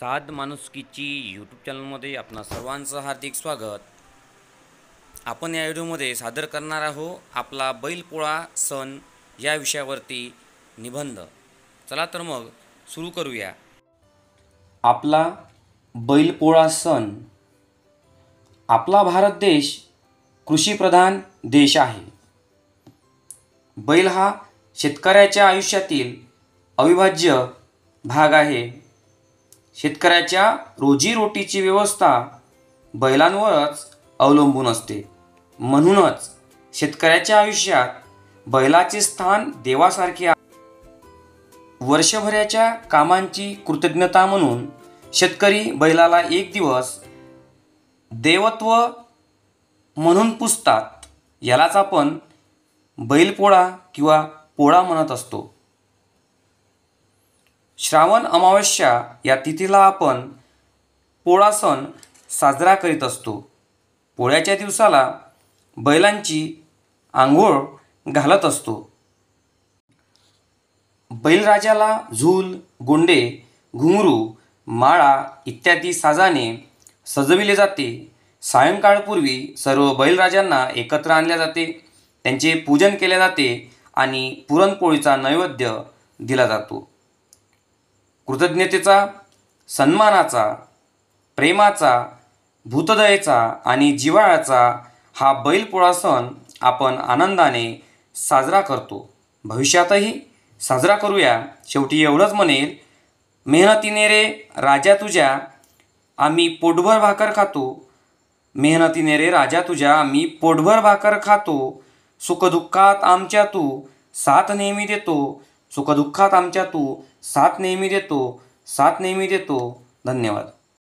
साध माणुसकीची यूट्यूब चॅनलमध्ये आपणा सर्वांचं हार्दिक स्वागत। आपण या व्हिडिओमध्ये सादर करणार आहोत आपला बैलपोळा सण या विषयावरती निबंध। चला तर मग सुरू करूया। आपला बैलपोळा सण। आपला भारत देश कृषीप्रधान देश आहे। बैल हा शेतकऱ्याच्या आयुष्यातील अविभाज्य भाग आहे। शेतकऱ्याच्या रोजीरोटीची व्यवस्था बैलांवरच अवलंबून असते। म्हणूनच शेतकऱ्याच्या आयुष्यात बैलाचे स्थान देवासारखे आहे। वर्षभराच्या कामांची कृतज्ञता म्हणून शेतकरी बैलाला एक दिवस देवत्व म्हणून पूजतात। यालाच आपण बैलपोळा किंवा पोळा म्हणत असतो। श्रावण अमावस्या या तिथीला आपण पोळा सण साजरा करीत असतो। पोळ्याच्या दिवसाला बैलांची आंघोळ घालत असतो। बैलराजाला झूल, गोंडे, घुंगरू, माळा इत्यादी साजाने सजविले जाते। सायंकाळपूर्वी सर्व बैलराजांना एकत्र आणले जाते, त्यांचे पूजन केले जाते आणि पुरणपोळीचा नैवेद्य दिला जातो। कृतज्ञतेचा, सन्मानाचा, प्रेमाचा, भूतदयेचा आणि जिव्हाळ्याचा हा बैलपोळा सण आपण आनंदाने साजरा करतो। भविष्यातही साजरा करूया। शेवटी एवढंच म्हणेल, मेहनतीने रे राजा तुझ्या आम्ही पोटभर भाकर खातो। मेहनतीने रे राजा तुझ्या आम्ही पोटभर भाकर खातो। सुखदुःखात आमच्या तू साथ नेहमी देतो। सुखदुःखात आमच्या तू साथ नेहमी देतो, साथ नेहमी देतो। धन्यवाद।